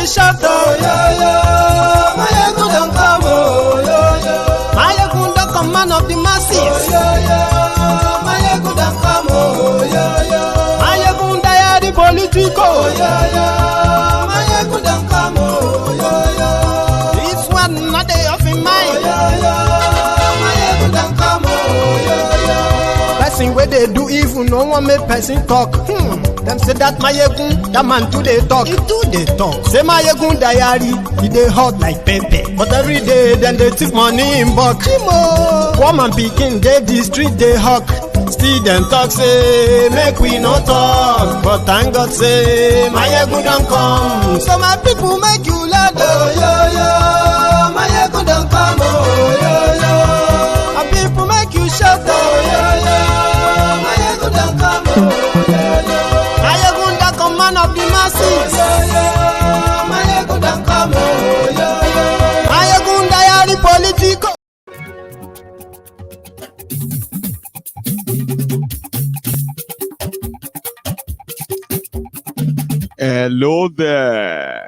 shout, oh yo yo. Mayegun don't come, oh yo yo. Mayegun the command of the masses, oh yo yo. Mayegun don't come, oh yo yo. Mayegun the political, oh yo yo. Mayegun don't come, oh yo yo. This one not day of in mind, oh yo yo. Mayegun don't come, oh yo yo. Person where they do evil, no one make person talk. Them say that Mayegun, that man too they talk. He too they talk. Say Mayegun diary, he dey hot like pepper. But every day, then they take money in bulk. Woman picking, they the street they hawk. Still them talk say, make we no talk. But thank God say, Mayegun don't come. So my people make you laugh, oh yo yo. Mayegun don't come, oh yo yo. My people make you shout, oh yo yo. Mayegun don't come, oh yo yo. Mayegun the command of the masses, oh yo yo. Mayegun don't come, oh yo yo. Mayegun diary political. Hello there.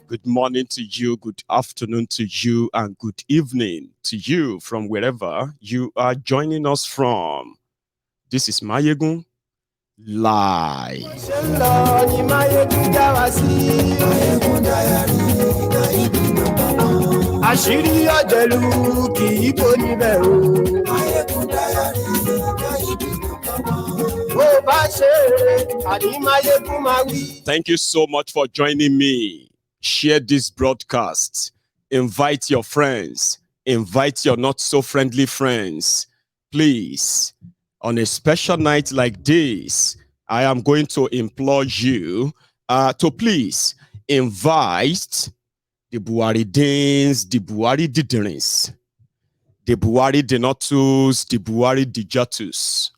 Good morning to you, good afternoon to you, and good evening to you from wherever you are joining us from. This is Mayegun Live. Thank you so much for joining me. Share this broadcast. Invite your friends. Invite your not so friendly friends. Please. On a special night like this, I am going to implore you to please invite the Buhari-dins, the Buhari-didirins, the Buhari-denotus, the Buhari-dijatus,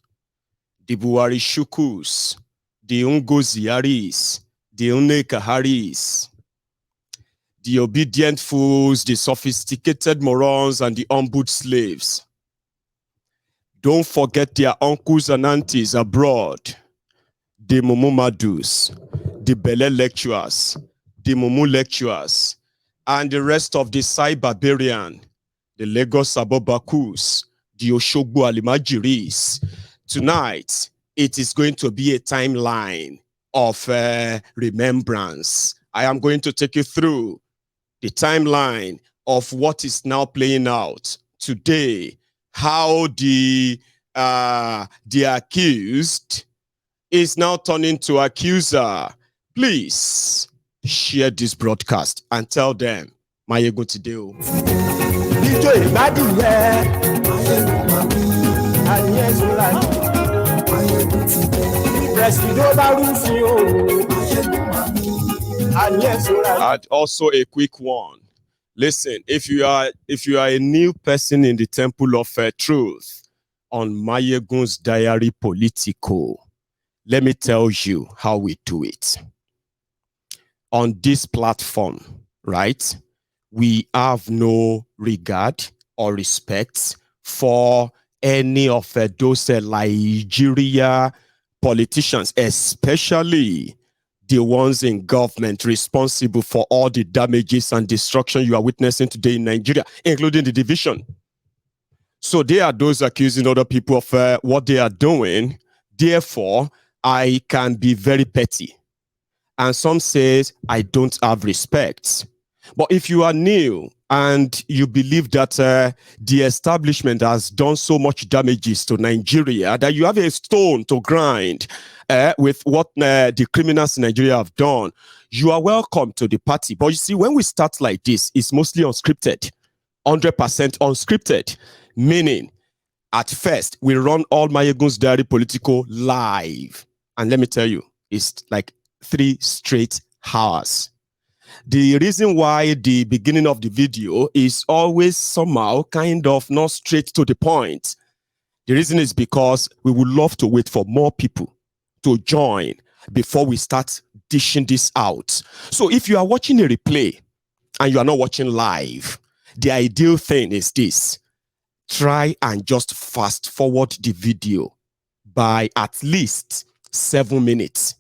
the Buhari-shukus, the Ungoziaris, the Unekaharis, the obedient fools, the sophisticated morons, and the humbled slaves. Don't forget their uncles and aunties abroad, the Momomadus, the Bele lecturers, the Momo lecturers, and the rest of the Sai-Barbarian, the Lagos Abobakus, the Oshogbo Alimajiris. Tonight, it is going to be a timeline of remembrance. I am going to take you through the timeline of what is now playing out today. How the accused is now turning to accuser. Please share this broadcast and tell them Mayegun today. And also a quick one. Listen, if you are a new person in the temple of truth on Mayegun's diary politico, let me tell you how we do it. On this platform, right, we have no regard or respect for any of those Nigeria politicians, especially the ones in government responsible for all the damages and destruction you are witnessing today in Nigeria, including the division. So they are those accusing other people of what they are doing. Therefore, I can be very petty. And some says I don't have respect. But if you are new and you believe that the establishment has done so much damages to Nigeria that you have a stone to grind with what the criminals in Nigeria have done, you are welcome to the party. But you see, when we start like this, it's mostly unscripted, 100% unscripted, meaning at first we run all Mayegun's diary political live. And let me tell you, it's like 3 straight hours. The reason why the beginning of the video is always somehow kind of not straight to the point, the reason is because we would love to wait for more people to join before we start dishing this out. So if you are watching a replay and you are not watching live, the ideal thing is this: try and just fast forward the video by at least 7 minutes.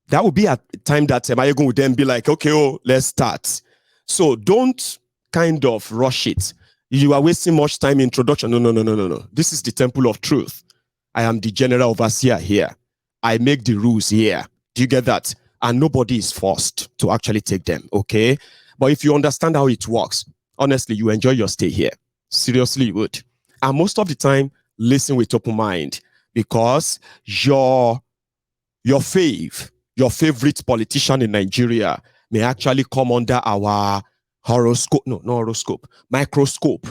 That would be a time that Mayegun would then be like, okay, oh, let's start. So don't kind of rush it. You are wasting much time in introduction. No. This is the temple of truth. I am the general overseer here. I make the rules here. Do you get that? And nobody is forced to actually take them, okay? But if you understand how it works, honestly, you enjoy your stay here. Seriously, you would. And most of the time, listen with open mind, because your favorite politician in Nigeria may actually come under our microscope.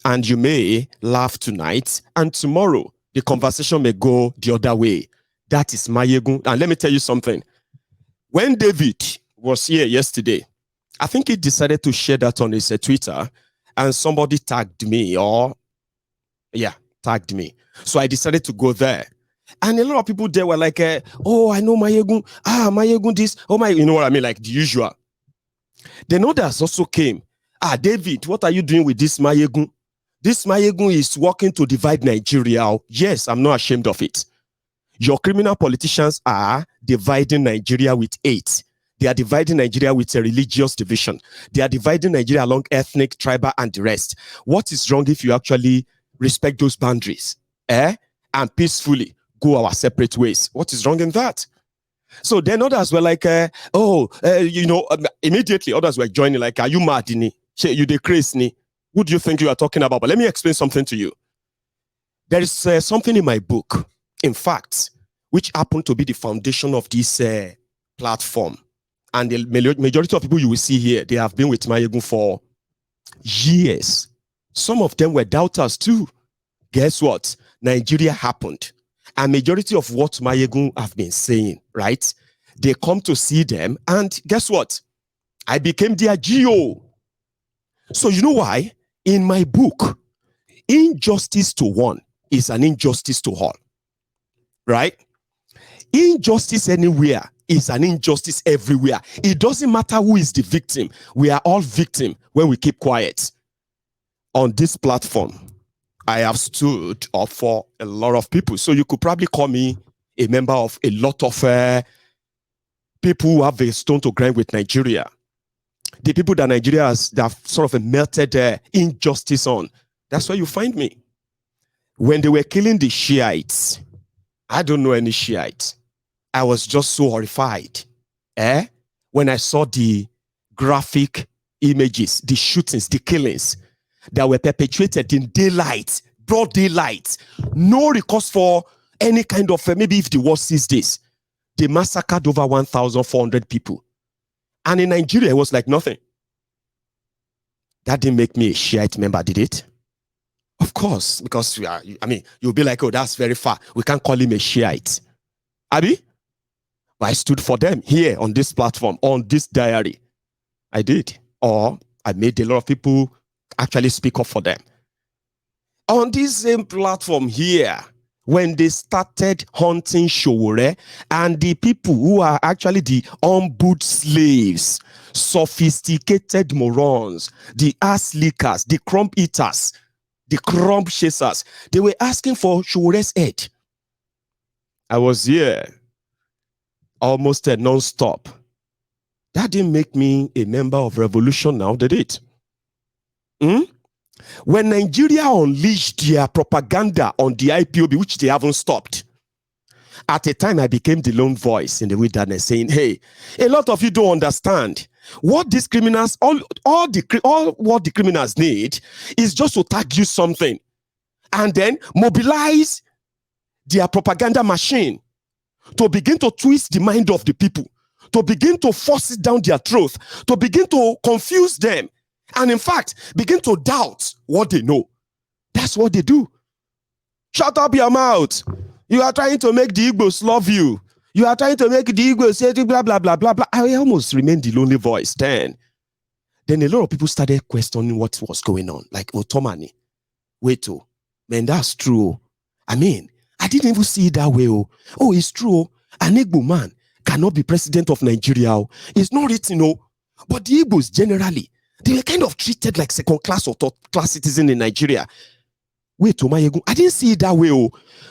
And you may laugh tonight, and tomorrow the conversation may go the other way. That is Mayegun. And let me tell you something. When David was here yesterday, I think he decided to share that on his Twitter, and somebody tagged me, tagged me. So I decided to go there. And a lot of people there were like, oh, I know Mayegun. Mayegun this. Oh, my, you know what I mean? Like the usual. Then others also came. David, what are you doing with this Mayegun? This Mayegun is working to divide Nigeria. Yes, I'm not ashamed of it. Your criminal politicians are dividing Nigeria with hate. They are dividing Nigeria with a religious division. They are dividing Nigeria along ethnic, tribal, and the rest. What is wrong if you actually respect those boundaries? And peacefully go our separate ways? What is wrong in that? So then others were like, immediately others were joining, like, are you mad? You the crazy? Who do you think you are talking about? But let me explain something to you. There is something in my book, in fact, which happened to be the foundation of this platform. And the majority of people you will see here, they have been with Mayegun for years. Some of them were doubters too. Guess what? Nigeria happened. And majority of what Mayegun have been saying, right? They come to see them, and guess what? I became their GO. So you know why? In my book, injustice to one is an injustice to all. Right? Injustice anywhere is an injustice everywhere. It doesn't matter who is the victim. We are all victims when we keep quiet. On this platform, I have stood up for a lot of people. So you could probably call me a member of a lot of people who have a stone to grind with Nigeria. The people that Nigeria has that have sort of melted injustice on. That's where you find me. When they were killing the Shiites, I don't know any Shiites. I was just so horrified. When I saw the graphic images, the shootings, the killings that were perpetrated in daylight, broad daylight, no recourse for any kind of, maybe if the world sees this, they massacred over 1,400 people. And in Nigeria, it was like nothing. That didn't make me a Shiite member, did it? Of course, because you'll be like, oh, that's very far. We can't call him a Shiite. Abi? But I stood for them here on this platform, on this diary. I did. Or I made a lot of people actually speak up for them. On this same platform here, when they started hunting Showore, and the people who are actually the on-boot slaves, sophisticated morons, the ass lickers, the crumb eaters, the crumb chasers, they were asking for Showore's head. I was here almost non-stop. That didn't make me a member of revolution now, did it? When Nigeria unleashed their propaganda on the IPOB, which they haven't stopped, at a time I became the lone voice in the wilderness saying, hey, a lot of you don't understand. What these criminals, all what the criminals need is just to tag you something and then mobilize their propaganda machine to begin to twist the mind of the people, to begin to force it down their throat, to begin to confuse them, and in fact, begin to doubt what they know. That's what they do. Shut up your mouth. You are trying to make the Igbos love you. You are trying to make the Igbos say blah, blah, blah, blah, blah. I almost remained the lonely voice then. Then a lot of people started questioning what was going on. Like, Otomani, wait, man, that's true. I mean, I didn't even see it that way. Oh, it's true. An Igbo man cannot be president of Nigeria. It's not written, but the Igbos generally, they were kind of treated like second class or third class citizen in Nigeria. Wait, Omayegun, I didn't see it that way.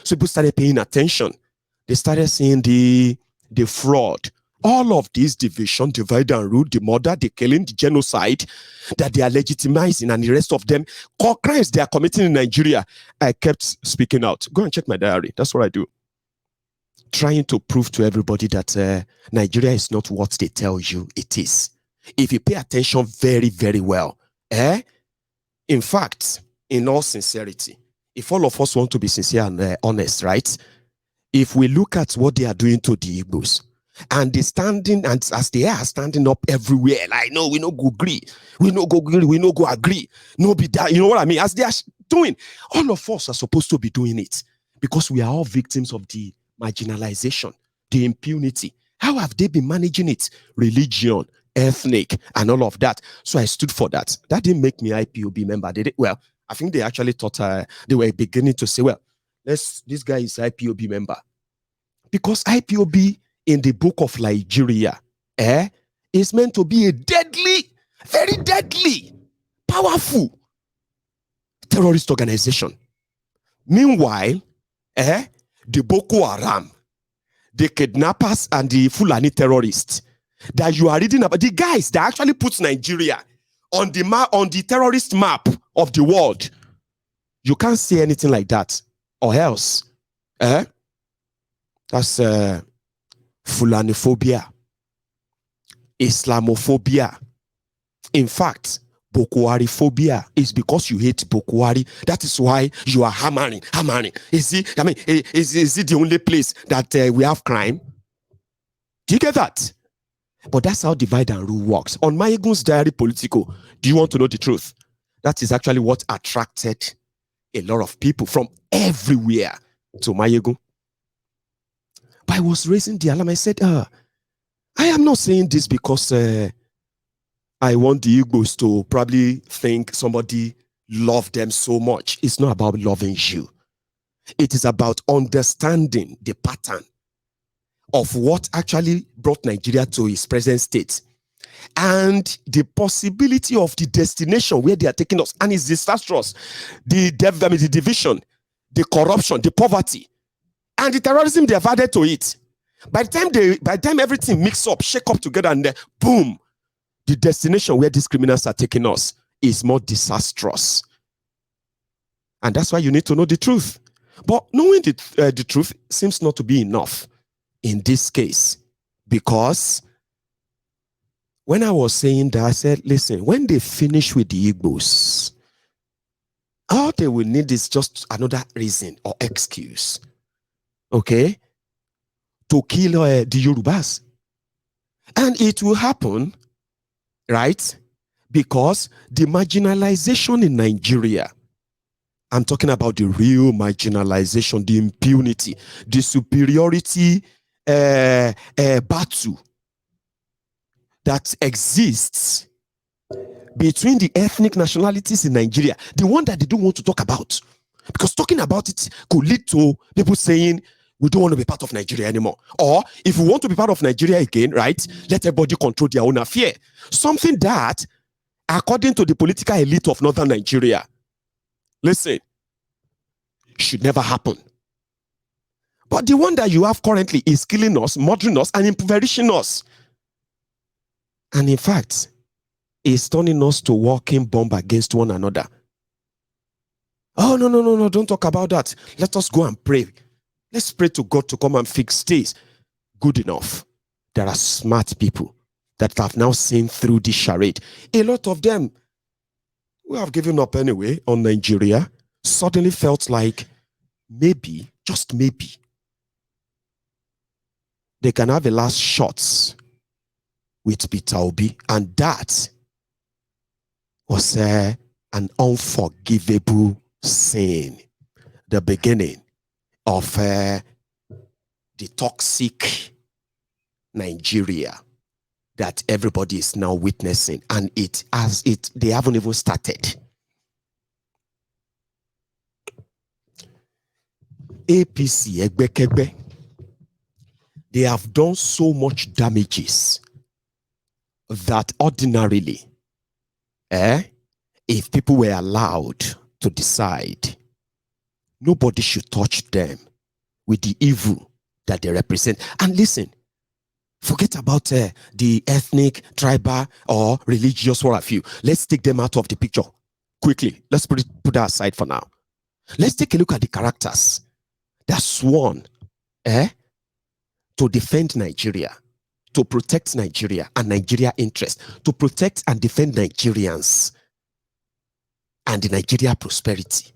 So people started paying attention. They started seeing the fraud. All of this division, divide and rule, the murder, the killing, the genocide that they are legitimizing, and the rest of them, all crimes they are committing in Nigeria. I kept speaking out. Go and check my diary. That's what I do. Trying to prove to everybody that Nigeria is not what they tell you it is. If you pay attention very, very well, in fact, in all sincerity, if all of us want to be sincere and honest, right? If we look at what they are doing to the Igbos, and they standing, and as they are standing up everywhere, like, no, we no go agree, we no go agree, we no go agree, no be that, you know what I mean? As they are doing, all of us are supposed to be doing it, because we are all victims of the marginalization, the impunity. How have they been managing it? Religion, ethnic, and all of that. So I stood for that. That didn't make me IPOB member, did it? Well, I think they actually thought they were beginning to say, well, this guy is IPOB member. Because IPOB in the book of Nigeria is meant to be a deadly, very deadly, powerful terrorist organization. Meanwhile, the Boko Haram, the kidnappers and the Fulani terrorists that you are reading about, the guys that actually put Nigeria on the map, on the terrorist map of the world, you can't say anything like that, or else, that's Fulanophobia, Islamophobia. In fact, Boko Haram phobia is because you hate Boko Haram. That is why you are hammering. Is it the only place that we have crime? Do you get that? But that's how divide and rule works. On Mayegun's diary political, do you want to know the truth? That is actually what attracted a lot of people from everywhere to Mayegun. But I was raising the alarm. I said, I am not saying this because I want the Igbos to probably think somebody loved them so much. It's not about loving you. It is about understanding the pattern of what actually brought Nigeria to its present state and the possibility of the destination where they are taking us. And it's disastrous. The division, the corruption, the poverty, and the terrorism they have added to it. By the time everything mix up, shake up together, and boom, the destination where these criminals are taking us is more disastrous. And that's why you need to know the truth. But knowing the truth seems not to be enough in this case. Because when I was saying that, I said, listen, when they finish with the Igbos, all they will need is just another reason or excuse, okay, to kill the Yorubas. And it will happen, right? Because the marginalization in Nigeria, I'm talking about the real marginalization, the impunity, the superiority battle that exists between the ethnic nationalities in Nigeria, the one that they don't want to talk about. Because talking about it could lead to people saying, we don't want to be part of Nigeria anymore. Or if we want to be part of Nigeria again, right, let everybody control their own affair. Something that, according to the political elite of northern Nigeria, listen, should never happen. But the one that you have currently is killing us, murdering us, and impoverishing us. And in fact, is turning us to walking bomb against one another. Oh, no, don't talk about that. Let us go and pray. Let's pray to God to come and fix this. Good enough. There are smart people that have now seen through this charade. A lot of them who have given up anyway on Nigeria suddenly felt like maybe, just maybe, they can have a last shot with Peter Obi, and that was an unforgivable sin. The beginning of the toxic Nigeria that everybody is now witnessing, and they haven't even started. APC, Egbekegbe, they have done so much damages that ordinarily, if people were allowed to decide, nobody should touch them with the evil that they represent. And listen, forget about the ethnic, tribal, or religious, what have you. Let's take them out of the picture quickly. Let's put that aside for now. Let's take a look at the characters that sworn to defend Nigeria, to protect Nigeria and Nigeria interests, to protect and defend Nigerians and the Nigeria prosperity.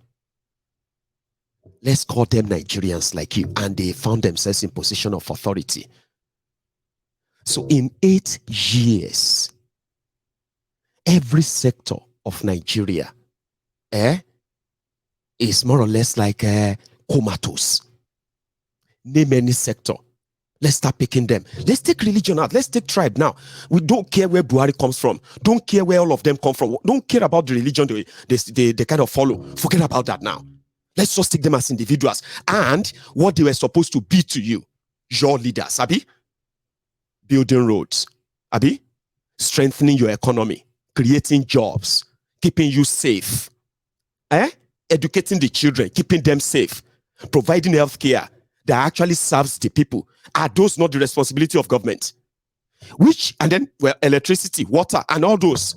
Let's call them Nigerians like you, and they found themselves in position of authority. So in 8 years, every sector of Nigeria is more or less like comatose. Name any sector. Let's start picking them. Let's take religion out. Let's take tribe now. We don't care where Buhari comes from. Don't care where all of them come from. Don't care about the religion they kind of follow. Forget about that now. Let's just take them as individuals and what they were supposed to be to you. Your leaders, Abi? Building roads, Abi? Strengthening your economy, creating jobs, keeping you safe, educating the children, keeping them safe, providing health care that actually serves the people. Are those not the responsibility of government? And then, well, electricity, water, and all those.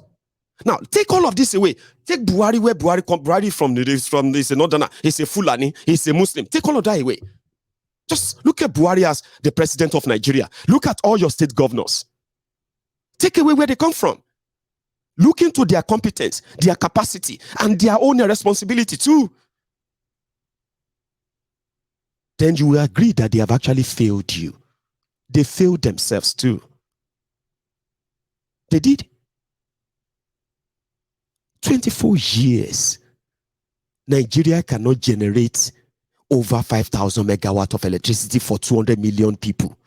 Now, take all of this away. Take Buhari, where Buhari comes. Buhari from he's a northerner, he's a Fulani, he's a Muslim. Take all of that away. Just look at Buhari as the president of Nigeria. Look at all your state governors. Take away where they come from. Look into their competence, their capacity, and their own responsibility too. Then you will agree that they have actually failed you. They failed themselves too. They did. 24 years. Nigeria cannot generate over 5,000 megawatts of electricity for 200 million people.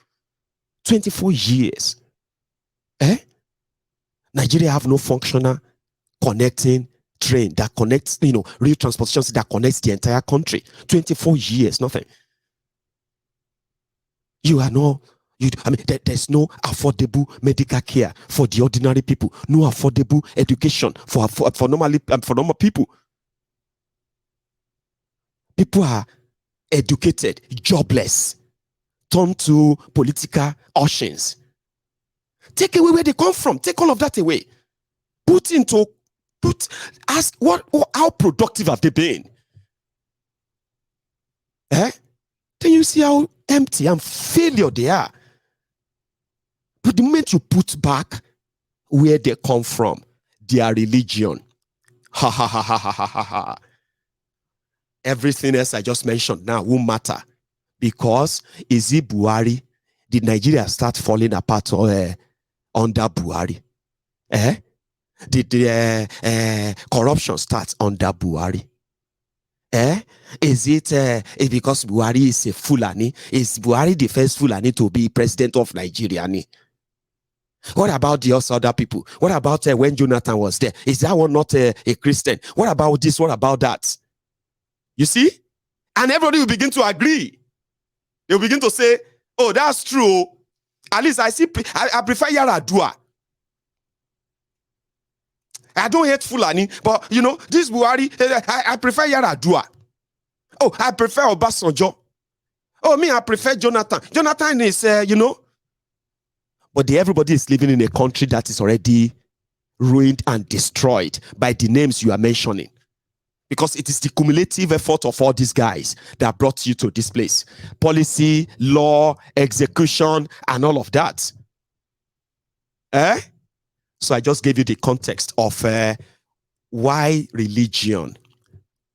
24 years. Nigeria have no functional connecting train that connects, real transportation that connects the entire country. 24 years, nothing. There's no affordable medical care for the ordinary people, no affordable education for normal people. People are educated, jobless, turned to political options. Take away where they come from. Take all of that away. Ask how productive have they been? Then you see how empty and failure they are. But the moment you put back where they come from, their religion, everything else I just mentioned now won't matter. Because is it Buhari? Did Nigeria start falling apart under Buhari? Did the corruption start under Buhari? Is it because Buhari is a Fulani? Is Buhari the first Fulani to be president of Nigeria? What about the other people? What about when Jonathan was there? Is that one not a Christian? What about this? What about that? You see? And everybody will begin to agree. They will begin to say, oh, that's true. At least I prefer Yaradua. I don't hate Fulani, but this Buhari, I prefer Yaradua. Oh, I prefer Obasanjo. Oh, me, I prefer Jonathan. Jonathan is, But everybody is living in a country that is already ruined and destroyed by the names you are mentioning. Because it is the cumulative effort of all these guys that brought you to this place. Policy, law, execution, and all of that. So I just gave you the context of why religion,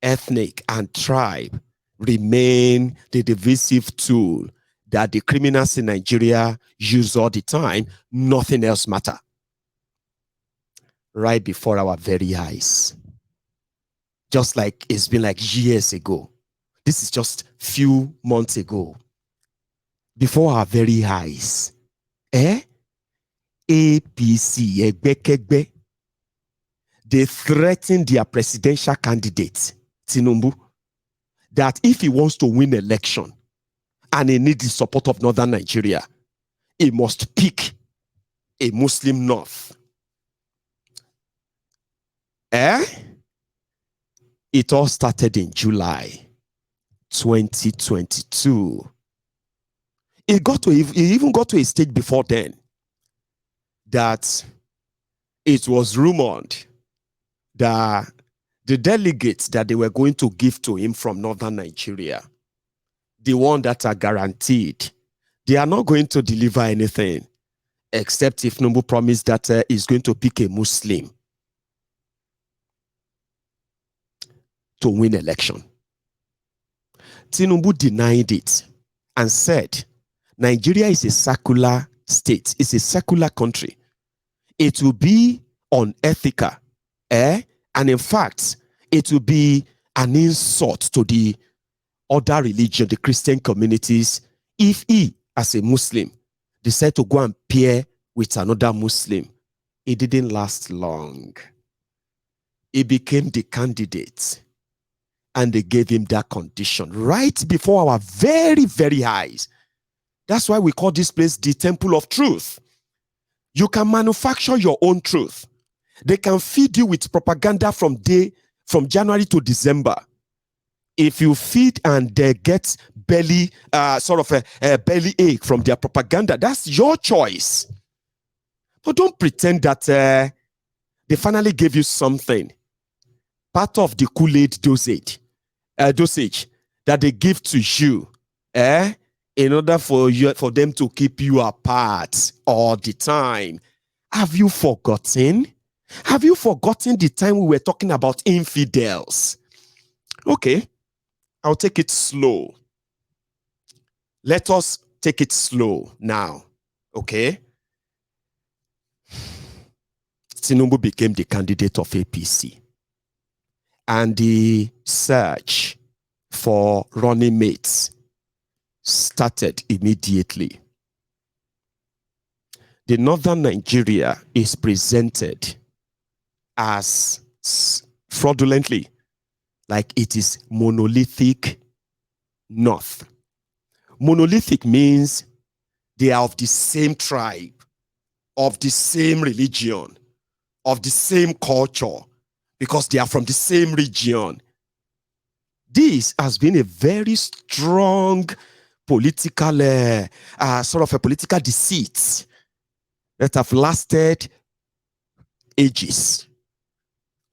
ethnic, and tribe remain the divisive tool that the criminals in Nigeria use all the time. Nothing else matters. Right before our very eyes. Just like it's been like years ago. This is just few months ago. Before our very eyes. APC, Egbekegbe, they threatened their presidential candidate, Tinubu, that if he wants to win election and he needs the support of Northern Nigeria, he must pick a Muslim north. It all started in July 2022. It even got to a stage before then that it was rumored that the delegates that they were going to give to him from northern Nigeria, the one that are guaranteed, they are not going to deliver anything except if Tinubu promised that he's going to pick a Muslim to win election. Tinubu denied it and said, Nigeria is a secular state. It's a secular country. It will be unethical. And in fact, it will be an insult to the other religion, the Christian communities, if he, as a Muslim, decide to go and pair with another Muslim. It didn't last long. He became the candidate. And they gave him that condition right before our very, very eyes. That's why we call this place the Temple of Truth. You can manufacture your own truth. They can feed you with propaganda from January to December. If you feed and they get belly, a belly ache from their propaganda, that's your choice. But don't pretend that they finally gave you something. Part of the Kool-Aid dosage that they give to you, in order for them to keep you apart all the time. Have you forgotten? Have you forgotten the time we were talking about infidels? Okay, I'll take it slow. Let us take it slow now, okay? Tinubu became the candidate of APC. And the search for running mates started immediately. The northern Nigeria is presented as fraudulently like it is monolithic north. Monolithic means they are of the same tribe, of the same religion, of the same culture, because they are from the same region. This has been a very strong political, sort of a political deceit that have lasted ages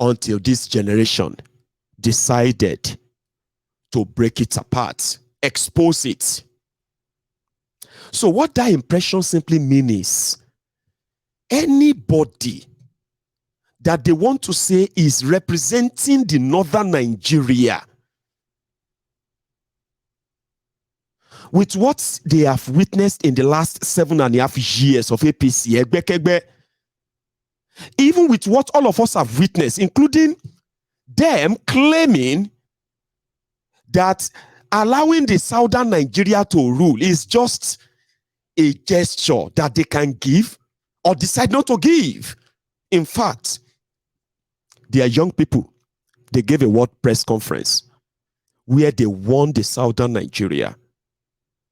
until this generation decided to break it apart, expose it. So what that impression simply means is anybody that they want to say is representing the northern Nigeria with what they have witnessed in the last 7.5 years of APC, even with what all of us have witnessed, including them claiming that allowing the southern Nigeria to rule is just a gesture that they can give or decide not to give. In fact, their young people, they gave a world press conference where they warned the southern Nigeria,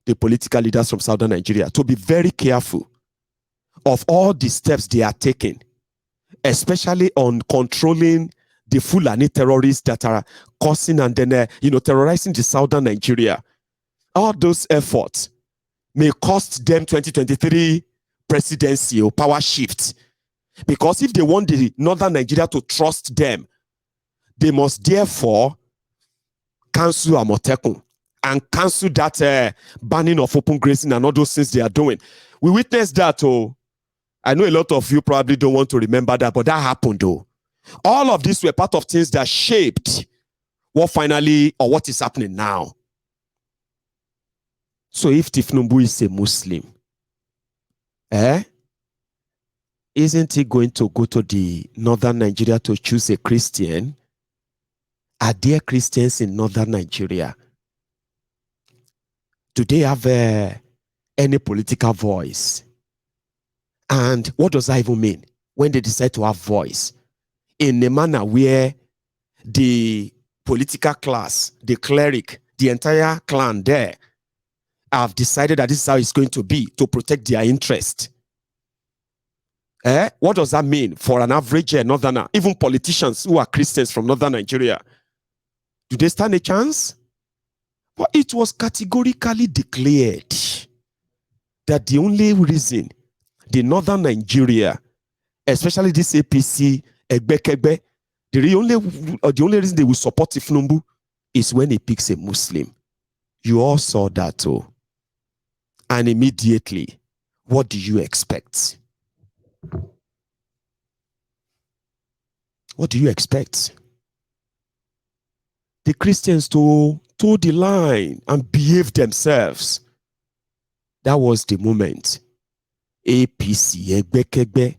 the political leaders from southern Nigeria, to be very careful of all the steps they are taking, especially on controlling the Fulani terrorists that are causing and then terrorizing the southern Nigeria. All those efforts may cost them 2023 presidency or power shift. Because if they want the northern Nigeria to trust them, they must therefore cancel Amotekun and cancel that banning of open grazing and all those things they are doing. We witnessed that. I know a lot of you probably don't want to remember that, but that happened though. All of these were part of things that shaped what finally, or what is happening now. So if Tinubu is a Muslim, isn't he going to go to the northern Nigeria to choose a Christian? Are there Christians in northern Nigeria? Do they have any political voice? And what does that even mean when they decide to have voice? In a manner where the political class, the cleric, the entire clan there have decided that this is how it's going to be to protect their interest. What does that mean for an average northerner? Even politicians who are Christians from northern Nigeria, do they stand a chance? But it was categorically declared that the only reason the northern Nigeria, especially this APC, Egbekegbe, the only reason they will support Ifnumbu is when he picks a Muslim. You all saw that too. And immediately, what do you expect? What do you expect? The Christians toe the line and behave themselves. That was the moment APC, Egbekegbe,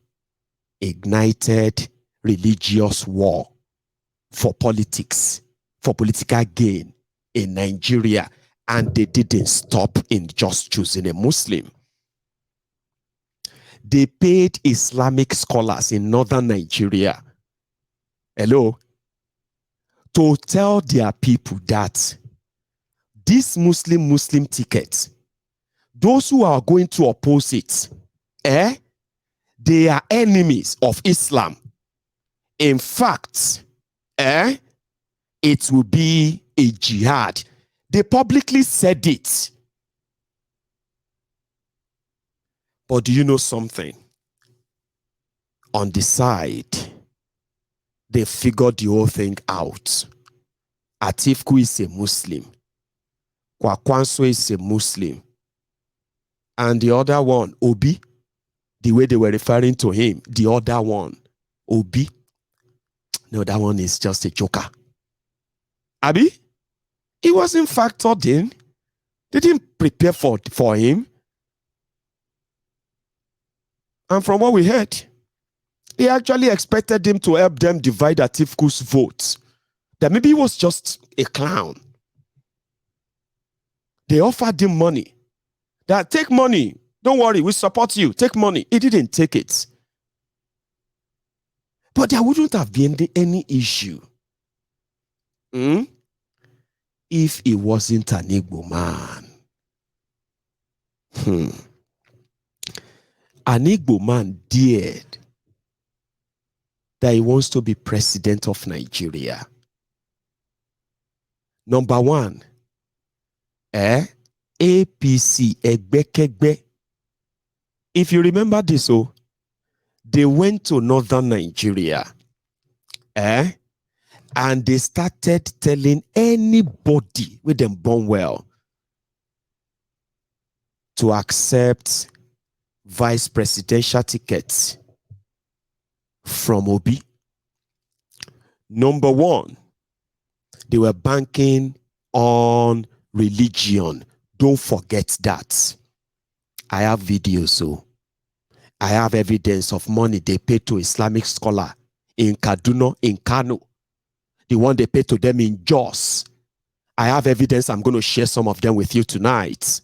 ignited religious war for politics, for political gain in Nigeria, and they didn't stop in just choosing a Muslim. They paid Islamic scholars in northern Nigeria, to tell their people that this Muslim ticket, those who are going to oppose it, they are enemies of Islam. In fact, it will be a jihad. They publicly said it. But do you know something? On the side, they figured the whole thing out. Atifku is a Muslim. Kwakwanso is a Muslim. And the other one, Obi, the way they were referring to him, the other one, Obi, no, that one is just a joker. Abi, he wasn't factored in. They didn't prepare for him. And from what we heard, they actually expected him to help them divide Atifku's votes. That maybe he was just a clown. They offered him money. That take money. Don't worry, we support you. Take money. He didn't take it. But there wouldn't have been any issue if he wasn't an Igbo man. An Igbo man dared that he wants to be president of Nigeria. Number one, APC, Egbekegbe. If you remember this, they went to northern Nigeria, and they started telling anybody with them born well to accept vice presidential tickets from Obi. Number one, they were banking on religion. Don't forget that. I have videos, so I have evidence of money they paid to Islamic scholar in Kaduna, in Kano. The one they paid to them in Jos. I have evidence. I'm going to share some of them with you tonight.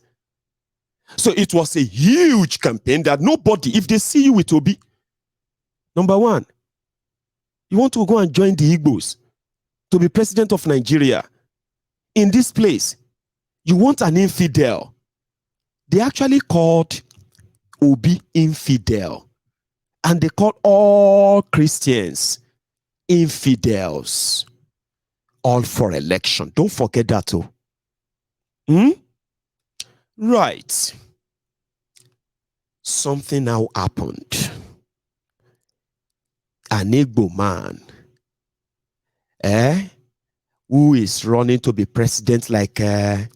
So it was a huge campaign that nobody, if they see you with Obi, number one, you want to go and join the Igbos to be president of Nigeria. In this place, you want an infidel. They actually called Obi infidel. And they called all Christians infidels. All for election. Don't forget that too. Right. Something now happened. An Igbo man, who is running to be president like a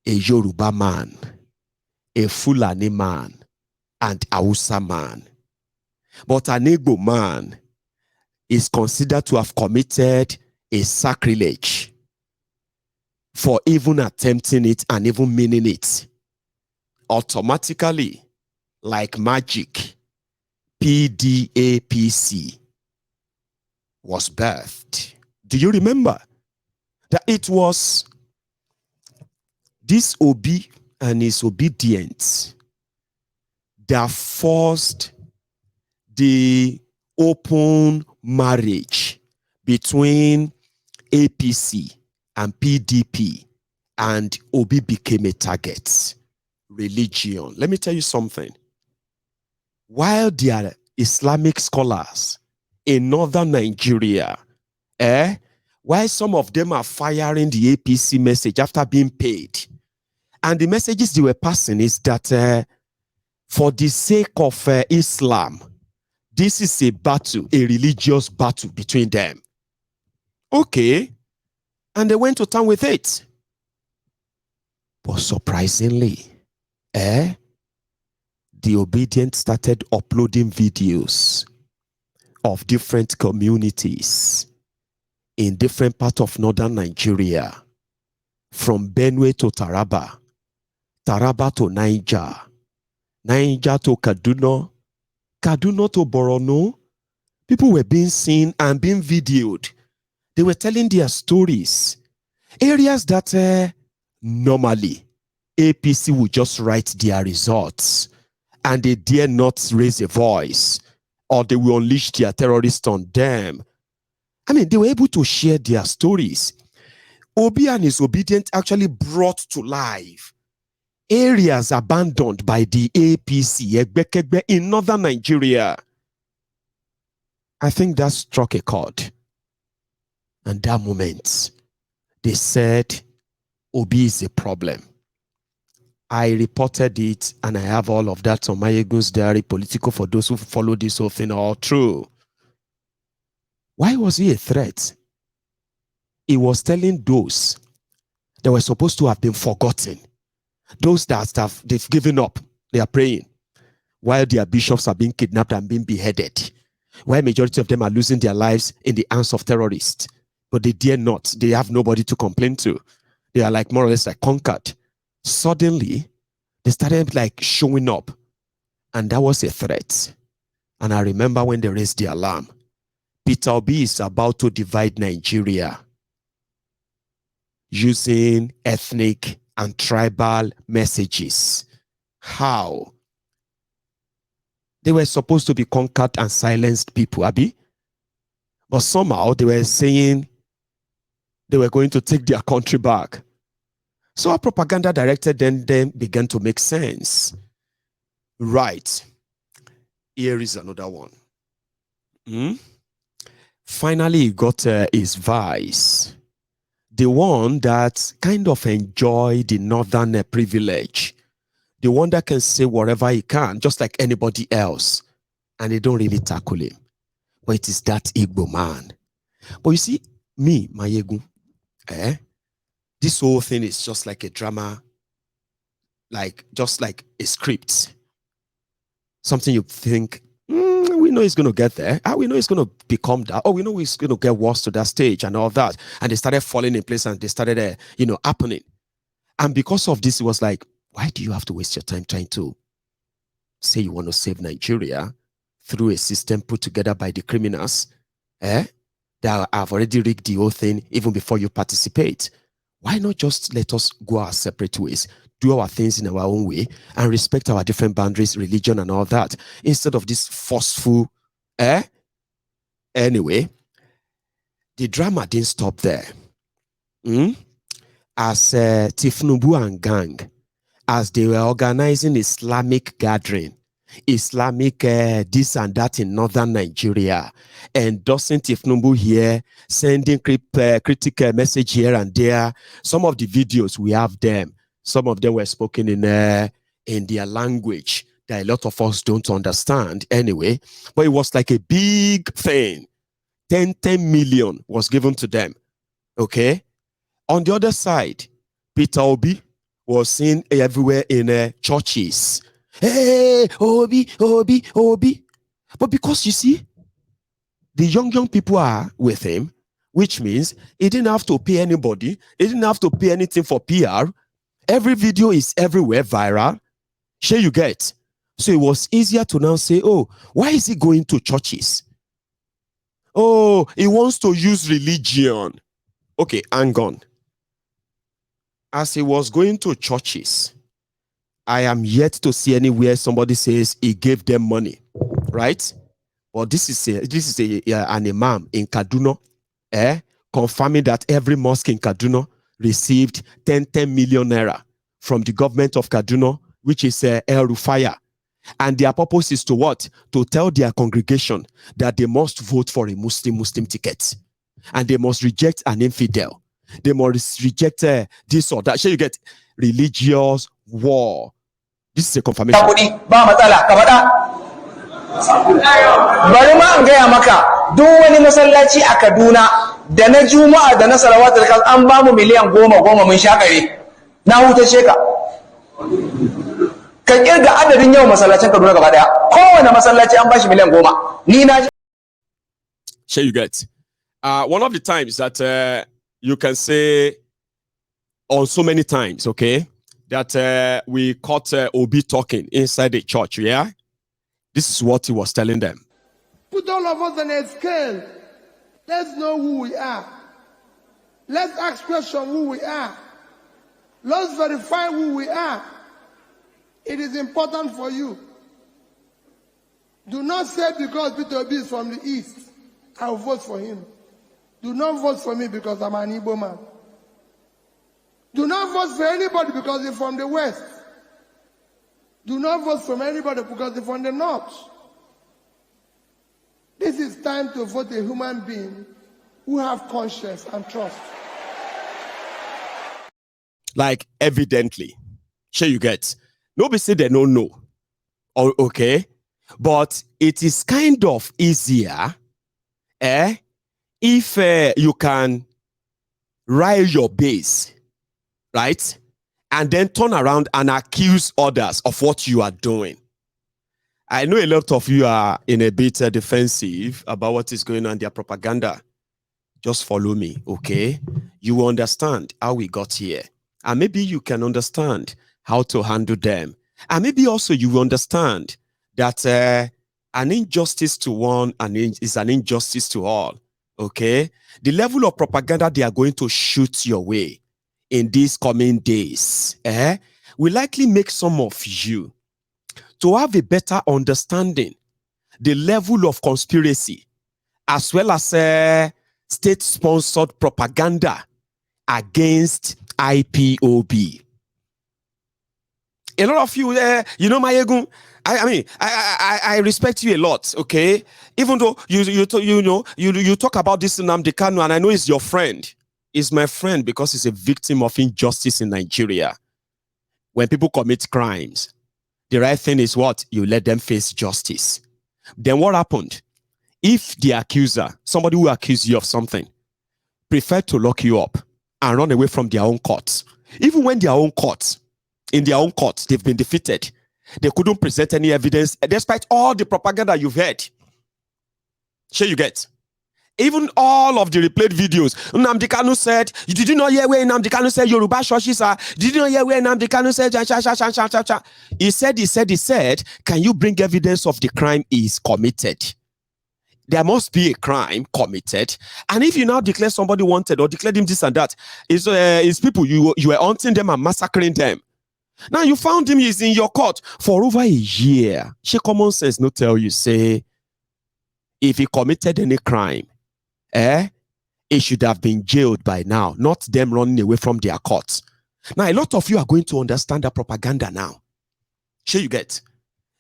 Yoruba man, a Fulani man, and a Hausa man. But an Igbo man is considered to have committed a sacrilege for even attempting it and even meaning it. Automatically, like magic, PDAPC was birthed. Do you remember that it was this Obi and his Obidients that forced the open marriage between APC and PDP and Obi became a target. Religion. Let me tell you something. While there are Islamic scholars in northern Nigeria, while some of them are firing the APC message after being paid, and the messages they were passing is that for the sake of Islam, this is a battle, a religious battle between them. Okay. And they went to town with it. But surprisingly, the Obidients started uploading videos of different communities in different parts of northern Nigeria, from Benue to Taraba, Taraba to Niger, Niger to Kaduna, Kaduna to Borno. People were being seen and being videoed. They were telling their stories. Areas that normally APC would just write their results and they dare not raise a voice, or they will unleash their terrorists on them. I mean, they were able to share their stories. Obi and his Obidients actually brought to life areas abandoned by the APC in northern Nigeria. I think that struck a chord. And that moment, they said, Obi is a problem. I reported it, and I have all of that on Mayegun's diary, political, for those who follow this whole thing all through. Why was he a threat? He was telling those that were supposed to have been forgotten, those that they've given up, they are praying, while their bishops are being kidnapped and being beheaded, while majority of them are losing their lives in the hands of terrorists. But they dare not. They have nobody to complain to. They are like more or less like conquered. Suddenly, they started like showing up. And that was a threat. And I remember when they raised the alarm. Peter Obi is about to divide Nigeria using ethnic and tribal messages. How? They were supposed to be conquered and silenced people, Abi. But somehow they were saying they were going to take their country back. So our propaganda directed then began to make sense. Right. Here is another one. Finally, he got his vice. The one that kind of enjoyed the northern privilege. The one that can say whatever he can, just like anybody else. And they don't really tackle him. But it is that Igbo man. But you see, me, Mayegun, this whole thing is just like a drama, just like a script. Something you think, we know he's going to get there. We know he's going to become that. Oh, we know he's going to get worse to that stage and all that. And they started falling in place and they started, happening. And because of this, it was like, why do you have to waste your time trying to say you want to save Nigeria through a system put together by the criminals that have already rigged the whole thing even before you participate? Why not just let us go our separate ways, do our things in our own way, and respect our different boundaries, religion, and all that, instead of this forceful, Anyway, the drama didn't stop there. As Tifnubu and gang, as they were organizing Islamic gathering, Islamic this and that in northern Nigeria, endorsing Tifnubu here, sending critical message here and there. Some of the videos, we have them. Some of them were spoken in their language that a lot of us don't understand anyway. But it was like a big thing. 10 million was given to them. Okay? On the other side, Peter Obi was seen everywhere in churches. Hey, Obi, Obi, Obi. But because you see, the young people are with him, which means he didn't have to pay anybody. He didn't have to pay anything for PR. Every video is everywhere, viral. Sure you get. So it was easier to now say, oh, why is he going to churches? Oh, he wants to use religion. Okay, hang on. As he was going to churches, I am yet to see anywhere somebody says he gave them money, right? Well, this is an imam in Kaduna, confirming that every mosque in Kaduna, received 10 million naira from the government of Kaduna, which is El Rufaya. And their purpose is to what? To tell their congregation that they must vote for a Muslim ticket. And they must reject an infidel. They must reject this or that. So you get religious war. This is a confirmation. Bari ma an gaya maka duk wani masallaci a Kaduna da na Juma'a da na salawatul khams an ba mu miliyan 10 mun shakare na hutace ka ka kirga adadin yawan masallacin Kaduna gaba daya kowane masallaci an ba shi miliyan 10 ni na Sure you get one of the times that you can say on so many times, okay, that we caught Obi talking inside the church, yeah? This is what he was telling them. Put all of us on a scale. Let's know who we are. Let's ask questions who we are. Let's verify who we are. It is important for you. Do not say because Peter Obi is from the East, I will vote for him. Do not vote for me because I'm an Igbo man. Do not vote for anybody because they're from the West. Do not vote for anybody because they're from the North. This is time to vote a human being who have conscience and trust. Like, evidently. Sure you get. Nobody say they don't know. Oh, okay? But it is kind of easier if you can rile your base, right? And then turn around and accuse others of what you are doing. I know a lot of you are in a bit defensive about what is going on, their propaganda. Just follow me, okay? You will understand how we got here. And maybe you can understand how to handle them. And maybe also you will understand that an injustice to one is an injustice to all, okay? The level of propaganda they are going to shoot your way in these coming days will likely make some of you to have a better understanding the level of conspiracy as well as state-sponsored propaganda against IPOB. A lot of you, you know, Mayegun, I respect you a lot, okay? Even though you talk about this Nnamdi Kanu, and I know he's your friend. He's my friend because he's a victim of injustice in Nigeria. When people commit crimes, the right thing is what? You let them face justice. Then what happened? If the accuser, somebody who accused you of something, preferred to lock you up and run away from their own courts, even when their own courts, in their own courts, they've been defeated, they couldn't present any evidence despite all the propaganda you've heard. Sure you get? Even all of the replayed videos, Nnamdi Kanu said, did you not hear where Nnamdi Kanu said Yoruba churches are? Did you not hear where Nnamdi Kanu said, He said, can you bring evidence of the crime is committed? There must be a crime committed. And if you now declare somebody wanted or declare him this and that, it's people, you were hunting them and massacring them. Now you found him, he's in your court for over a year. She common sense no tell you, say, if he committed any crime, it should have been jailed by now, not them running away from their courts. Now, a lot of you are going to understand that propaganda now. Sure you get?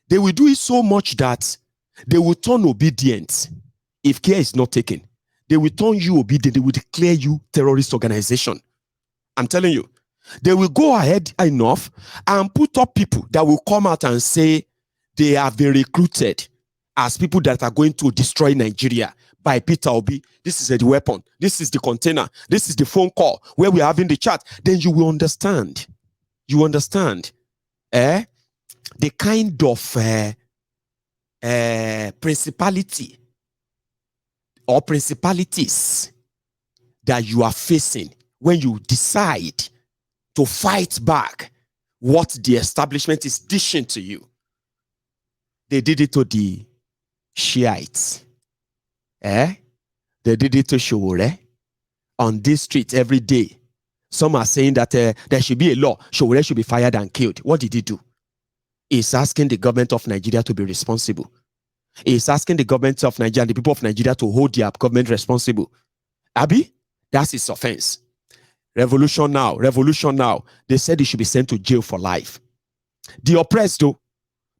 They will do it so much that they will turn obedient if care is not taken. They will turn you obedient. They will declare you terrorist organization. I'm telling you. They will go ahead enough and put up people that will come out and say they have been recruited as people that are going to destroy Nigeria by Peter Obi. This is the weapon. This is the container. This is the phone call where we're having the chat. Then you will understand. You understand the kind of principality or principalities that you are facing when you decide to fight back what the establishment is dishing to you. They did it to the Shiites. They did it to Showore. On this street every day, some are saying that there should be a law. Showore should be fired and killed. What did he do? He's asking the government of Nigeria to be responsible. He's asking the government of Nigeria and the people of Nigeria to hold their government responsible. Abi, that's his offense. Revolution now, revolution now. They said he should be sent to jail for life. The oppressed, though,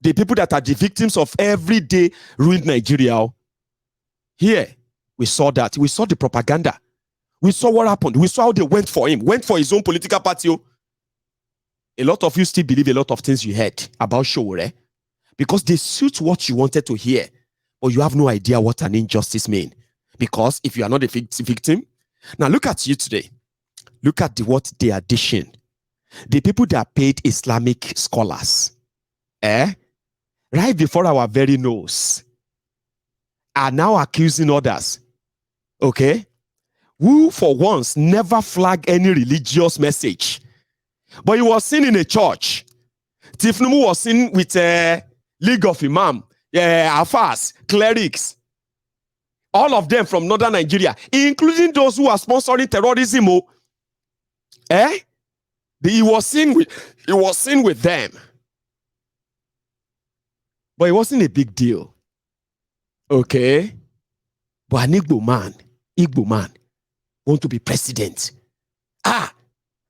the people that are the victims of everyday ruined Nigeria. Here, we saw that. We saw the propaganda. We saw what happened. We saw how they went for him, went for his own political party. A lot of you still believe a lot of things you heard about Showore because they suit what you wanted to hear, but you have no idea what an injustice means. Because if you are not a victim, now look at you today. Look at what they are dishing. The people that paid Islamic scholars, right before our very nose, are now accusing others, okay, who for once never flagged any religious message. But he was seen in a church. Tifnumu was seen with a League of Imam, Afas, clerics, all of them from northern Nigeria, including those who are sponsoring terrorism. He was seen with them. But it wasn't a big deal. Okay? But an Igbo man, want to be president.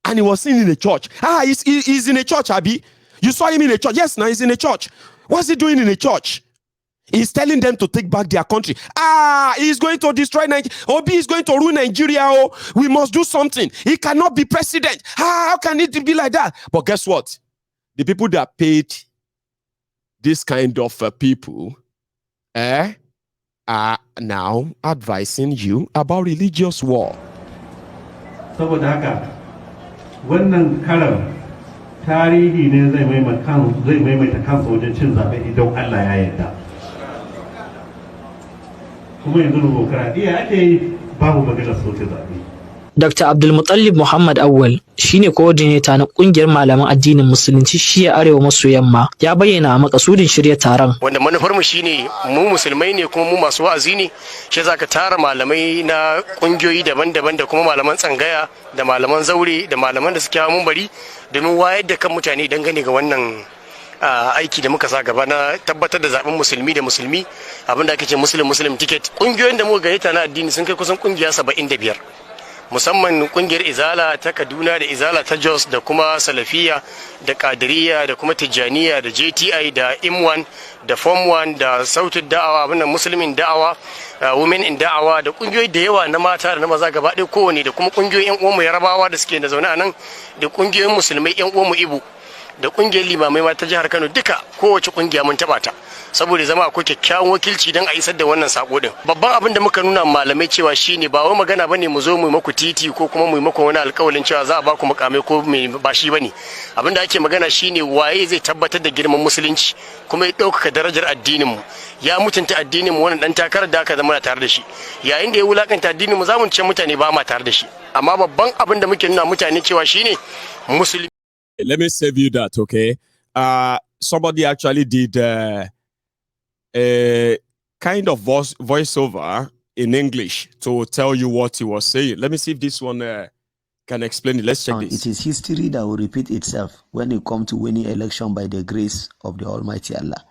And he was seen in a church. He's in a church, Abi. You saw him in a church. Yes, now he's in a church. What's he doing in a church? He's telling them to take back their country. He's going to destroy Nigeria. Obi is going to ruin Nigeria. We must do something. He cannot be president. How can it be like that? But guess what? The people that paid this kind of people are now advising you about religious war. Saboda haka wannan karam tarihi ne zai maimaita kansa wajen cin zaɓe idan Allah ya yarda. Kuma yanzu dimokuraɗiyya ake yi babu maganar soke zaɓe. Dr. Abdulmutallib Muhammad Awwal shine coordinator na kungiyar malaman addinin musulunci shiya arewa maso yamma ya bayyana makasudin shirye taron. Wanda manufar mu shine mu musulmai ne kuma mu masu wa'azi ne, shi zaka tara malamai na kungiyoyi daban-daban da kuma malaman tsangaya da malaman zaure da malaman da suke hawa bari domin wayar da kan mutane dangane ga wannan aiki da muka sa gaba na tabbatar da zaben musulmi da musulmi abinda ake ce muslim ticket. Kungiyoyin da muka gayyata na addini sun kai kusan kungiya 75. Musamman kungiyar Izala ta Kaduna da Izala ta Jos da kuma Salafiya da Kadiriya da kuma Tijjaniya da JTI da M1 da Form 1 da Sautin Da'awa abinda Muslimin Da'awa, Women in Da'awa da kungiyoyi da yawa na mata da na maza gaba ɗaya kowane da kuma kungiyoyin yan uwanmu Yarabawa da suke da zaune a nan da kungiyoyin musulmai yan uwanmu Ibo da kungiyar limamai ma ta jihar Kano duka kowace kungiya mun taba ta saboda zama akwai kyakkyawan wakilci don a isar da wannan sako din. Babban abin da muka nuna malamai cewa shine ba wai magana bane mu zo mu maku titi ko kuma mu maku wani alƙawarin cewa za a ba ku mukamai ko ba shi bane. Abin da ake magana shine waye zai tabbatar da girman musulunci kuma ya ɗaukaka darajar addinin mu, ya mutunta addinin mu, wannan dan takarar da aka zama tare da shi. Yayin da ya wulakanta addinin mu za mu ce mutane ba ma tare da shi. Amma babban abin da muke nuna mutane cewa shine musulmi. Let me save you that, okay? Somebody actually did a kind of voiceover in English to tell you what he was saying. Let me see if this one can explain it. Let's check this. It is history that will repeat itself when it comes to winning election by the grace of the Almighty Allah.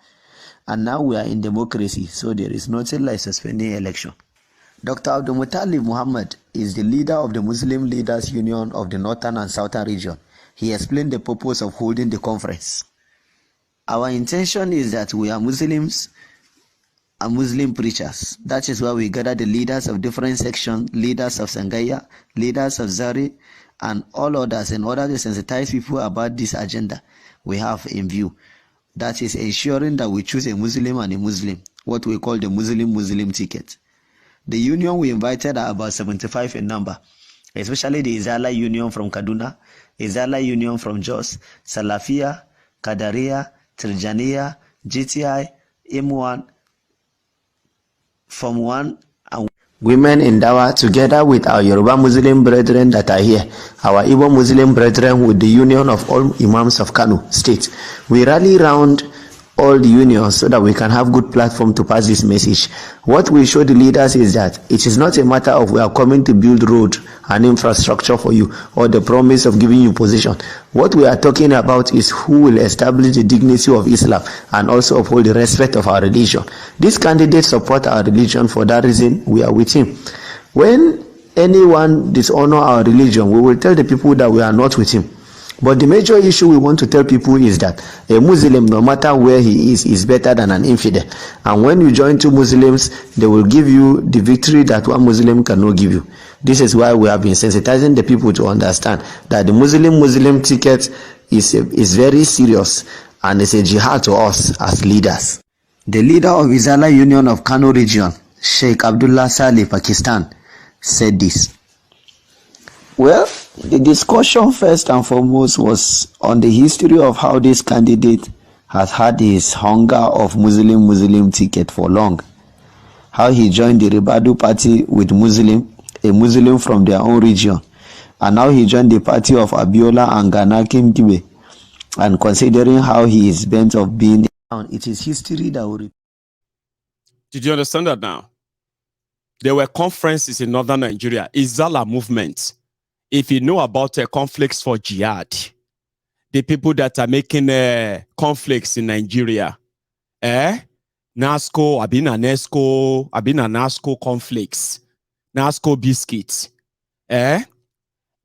And now we are in democracy, so there is nothing like suspending election. Dr. Abdulmutallib Muhammad is the leader of the Muslim Leaders Union of the Northern and Southern region. He explained the purpose of holding the conference. Our intention is that we are Muslims and Muslim preachers. That is why we gather the leaders of different sections, leaders of Sangaya, leaders of Zari, and all others in order to sensitize people about this agenda we have in view. That is ensuring that we choose a Muslim and a Muslim, what we call the Muslim ticket. The union we invited are about 75 in number, especially the Izala Union from Kaduna, Izala Union from Jos, Salafia, Kadaria, Tirjaniya, GTI, M1, Form 1, and Women in Dawa, together with our Yoruba Muslim brethren that are here, our Igbo Muslim brethren with the Union of all Imams of Kano State. We rally round all the unions so that we can have good platform to pass this message. What we show the leaders is that it is not a matter of we are coming to build road and infrastructure for you or the promise of giving you position. What we are talking about is who will establish the dignity of Islam and also uphold the respect of our religion. This candidate support our religion. For that reason we are with him. When anyone dishonor our religion, we will tell the people that we are not with him. But the major issue we want to tell people is that a Muslim, no matter where he is better than an infidel. And when you join two Muslims, they will give you the victory that one Muslim cannot give you. This is why we have been sensitizing the people to understand that the Muslim ticket is very serious and it's a jihad to us as leaders. The leader of Izala Union of Kano region, Sheikh Abdullah Saleh, Pakistan, said this. Well, the discussion first and foremost was on the history of how this candidate has had his hunger of Muslim ticket for long. How he joined the Ribadu party with a Muslim from their own region. And now he joined the party of Abiola and Ghana Kimkibe. And considering how he is bent of being, it is history that will. Did you understand that now? There were conferences in northern Nigeria, Izala movement. If you know about conflicts for jihad, the people that are making conflicts in Nigeria, NASCO, NASCO conflicts, NASCO biscuits,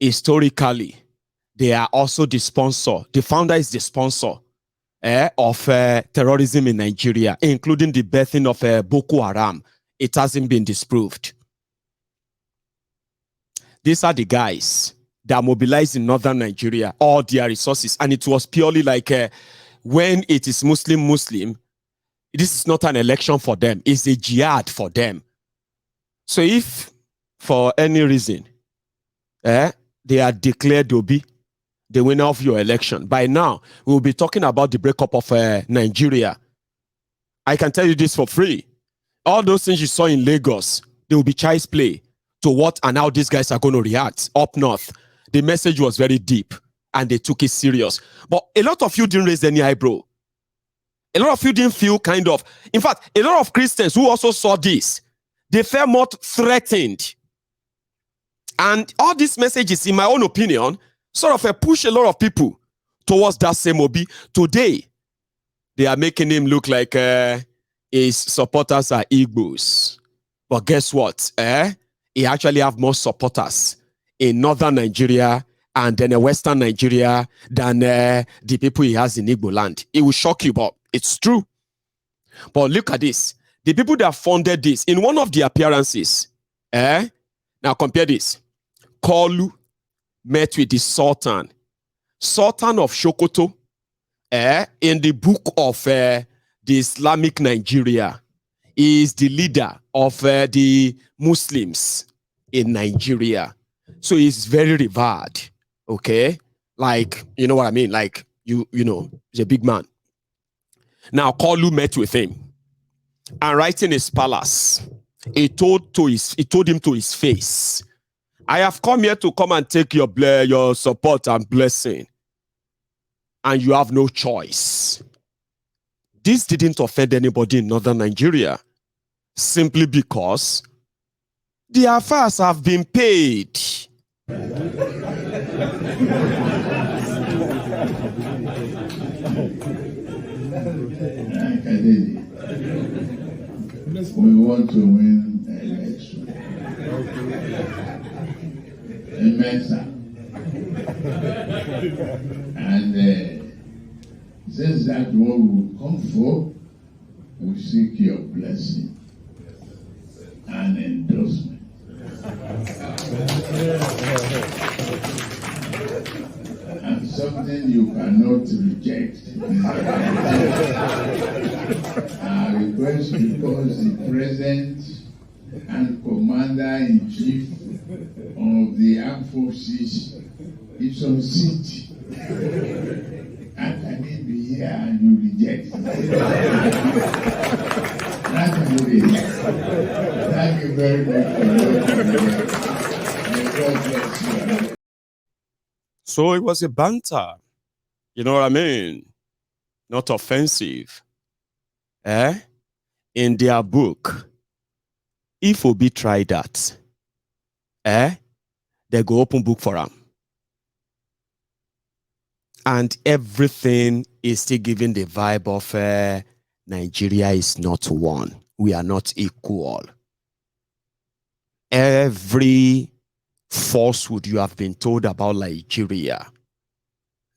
historically, they are also the sponsor. The founder is the sponsor of terrorism in Nigeria, including the birthing of Boko Haram. It hasn't been disproved. These are the guys that mobilized in northern Nigeria, all their resources. And it was purely like when it is Muslim, this is not an election for them. It's a jihad for them. So if for any reason they are declared to be the winner of your election, by now we'll be talking about the breakup of Nigeria. I can tell you this for free. All those things you saw in Lagos, they will be child's play to what and how these guys are going to react up north. The message was very deep and they took it serious. But a lot of you didn't raise any eyebrow. A lot of you didn't feel kind of, in fact, a lot of Christians who also saw this, they felt more threatened. And all these messages, in my own opinion, sort of push a lot of people towards that same Obi. Today, they are making him look like his supporters are Igbos. But guess what? He actually have more supporters in northern Nigeria and then western Nigeria than the people he has in Igbo land. It will shock you, but it's true. But look at this. The people that funded this, in one of the appearances, now compare this. Kolu met with the Sultan of Sokoto, in the book of the Islamic Nigeria. He is the leader of the Muslims in Nigeria. So he's very revered, okay? Like, you know what I mean? Like, you know, he's a big man. Now, Kolu met with him. And right in his palace, he told him to his face, I have come here to come and take your support and blessing. And you have no choice. This didn't offend anybody in northern Nigeria, simply because the affairs have been paid. We want to win the election. Immensa. And since that what we come for, we seek your blessing and endorsement. And something you cannot reject. I request because the President and Commander-in-Chief of the Armed Forces is on seat. How can he be here and you reject? Thank you very much. God bless you. So it was a banter. You know what I mean? Not offensive. In their book, if Obi try that, they go open book for him. And everything is still giving the vibe of Nigeria is not one. We are not equal. Every falsehood you have been told about Nigeria.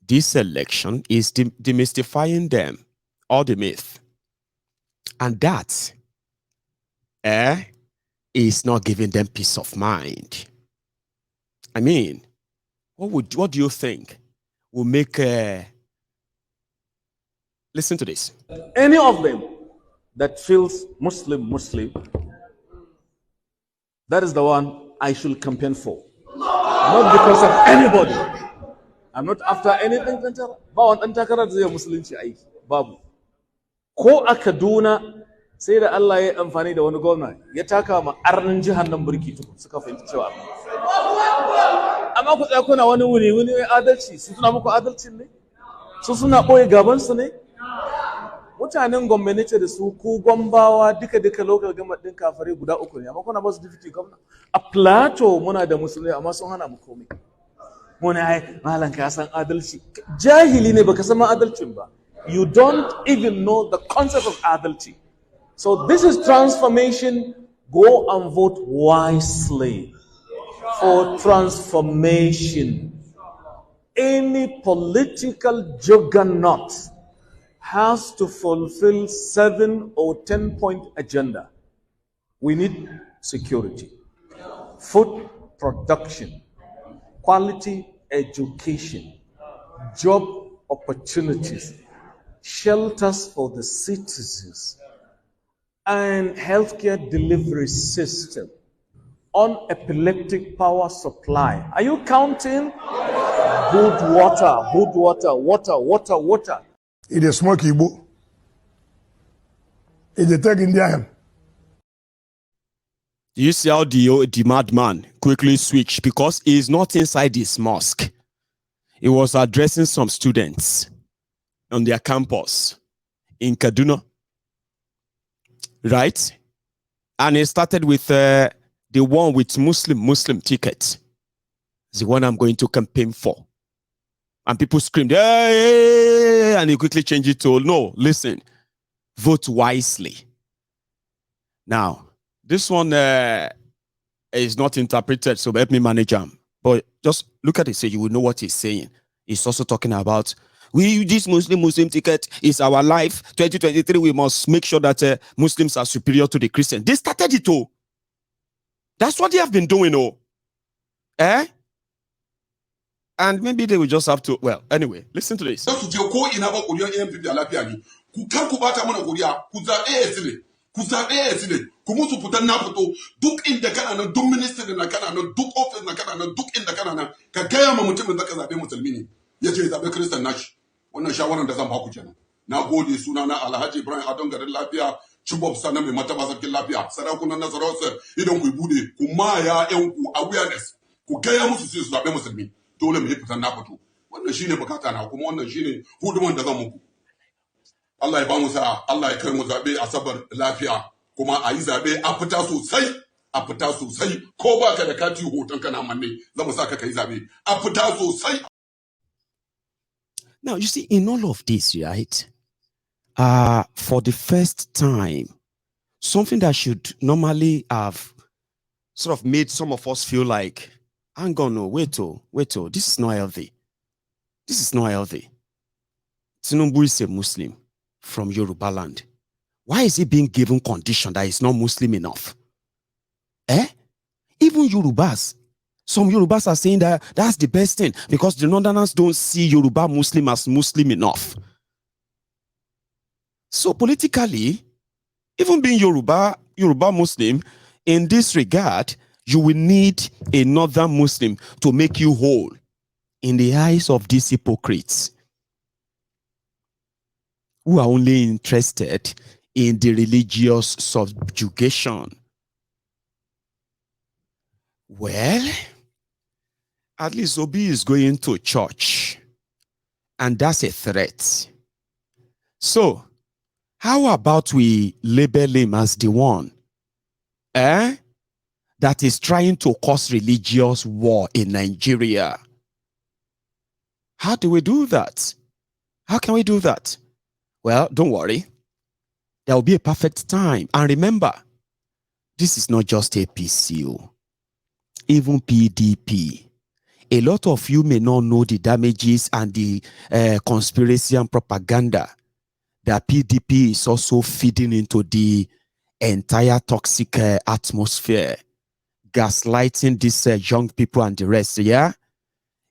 This election is demystifying them, all the myth. And that is not giving them peace of mind. I mean, what do you think will make listen to this. Any of them that feels Muslim, that is the one I should campaign for. Not because of anybody. I'm not after anything. Ba wani ɗan takarar da zai musulunci aiki. Babu. Ko a Kaduna sai da Allah ya amfani da wani gwamna ya taka ma arnin jihar nan burki tukun suka fahimci cewa amma ku tsaya kuna wani wuni adalci su suna muku adalcin ne su suna ɓoye gabansu ne mutanen Gombe ne ce da su ku Gombawa duka local government din kafare guda uku ne amma kuna ba su deputy governor a Plateau muna da musulmai amma sun hana mu komai mu ne ai malan ka san adalci jahili ne baka san adalcin ba you don't even know the concept of adalci. So this is transformation. Go and vote wisely for transformation. Any political juggernaut has to fulfill 7 or 10-point agenda. We need security, food production, quality education, job opportunities, shelters for the citizens, and healthcare delivery system, on epileptic power supply. Are you counting? Good water. It is smoky Igbo. It is taking the You see how the madman quickly switched because he is not inside this mosque. He was addressing some students on their campus in Kaduna. Right? And he started with the one with Muslim ticket. It's the one I'm going to campaign for. And people screamed, hey! And he quickly changed it to, no, listen, vote wisely. Now, this one is not interpreted, so help me manage them. But just look at it, so you will know what he's saying. He's also talking about, this Muslim ticket is our life. 2023, we must make sure that Muslims are superior to the Christians. They started it all. That's what they have been doing, oh. And maybe they will just have to, well, anyway, listen to this. Ku musu fitan na fito duk inda kana nan duk ministry na kana nan duk office na kana nan duk inda kana nan ka gaya ma mutumin da ka zabe musulmi ne yace zabe kristan nashi wannan shawaran da zan ba ku kenan nagode sunana Alhaji Ibrahim Adon garin lafiya Chibob sana mai mataba sarkin lafiya sarakunan Nasarausa idan ku bude ku ma ya yan ku awareness ku gaya musu su zabe musulmi dole mu fitan na fito wannan shine bukata na kuma wannan shine huduman da zan muku Allah ya ba mu sa'a Allah ya kai mu zabe asabar lafiya kuma a yi zabe a fita sosai ko ba ka da kati hoton kana manne za mu sa ka yi zabe a fita sosai. Now you see in all of this, right, for the first time, something that should normally have sort of made some of us feel like, hang on, no, wait, this is not healthy. Tinubu is a Muslim from Yoruba land. Why is he being given condition that he's not Muslim enough? Even Yorubas, some Yorubas are saying that that's the best thing because the Northerners don't see Yoruba Muslim as Muslim enough. So politically, even being Yoruba Muslim, in this regard, you will need a Northern Muslim to make you whole in the eyes of these hypocrites who are only interested in the religious subjugation. Well, at least Obi is going to church, and that's a threat. So, how about we label him as the one that is trying to cause religious war in Nigeria? How do we do that? How can we do that? Well, don't worry. There will be a perfect time. And remember, this is not just APC. even PDP. A lot of you may not know the damages and the conspiracy and propaganda that PDP is also feeding into the entire toxic atmosphere, gaslighting these young people and the rest. Yeah,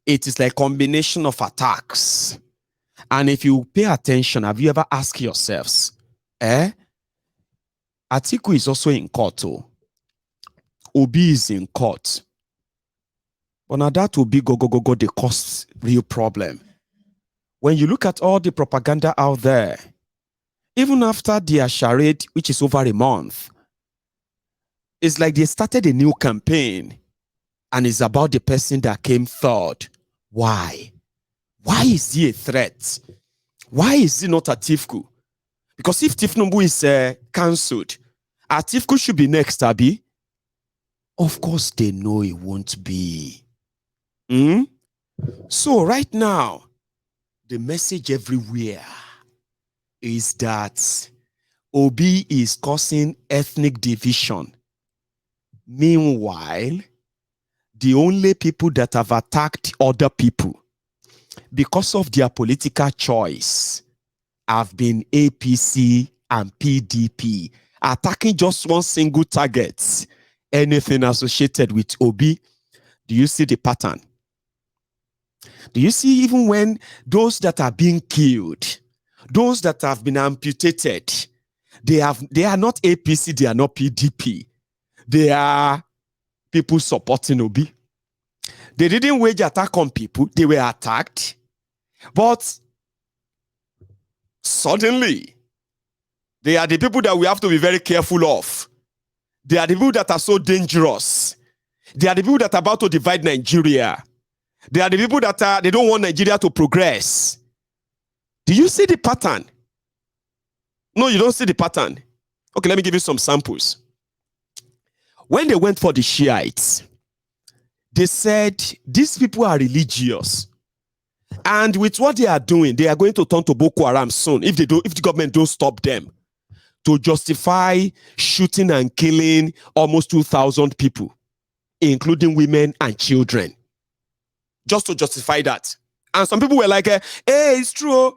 it is like a combination of attacks. And if you pay attention, have you ever asked yourselves, Atiku is also in court, Obi is in court. But now that will be go, they cause real problem. When you look at all the propaganda out there, even after their charade, which is over a month, it's like they started a new campaign and it's about the person that came third. Why? Why is he a threat? Why is he not Atiku? Because if Tifnumbu is cancelled, Atiku should be next, Abi. Of course, they know it won't be. So right now, the message everywhere is that Obi is causing ethnic division. Meanwhile, the only people that have attacked other people because of their political choice have been APC and PDP, attacking just one single target, anything associated with Obi. Do you see the pattern? Do you see even when those that are being killed, those that have been amputated, they are not APC, they are not PDP. They are people supporting Obi. They didn't wage attack on people, they were attacked. But suddenly, they are the people that we have to be very careful of. They are the people that are so dangerous. They are the people that are about to divide Nigeria. They are the people that they don't want Nigeria to progress. Do you see the pattern? No, you don't see the pattern. Okay, let me give you some samples. When they went for the Shiites, they said these people are religious. And with what they are doing, they are going to turn to Boko Haram soon if the government don't stop them, to justify shooting and killing almost 2,000 people, including women and children. Just to justify that. And some people were like, hey, it's true.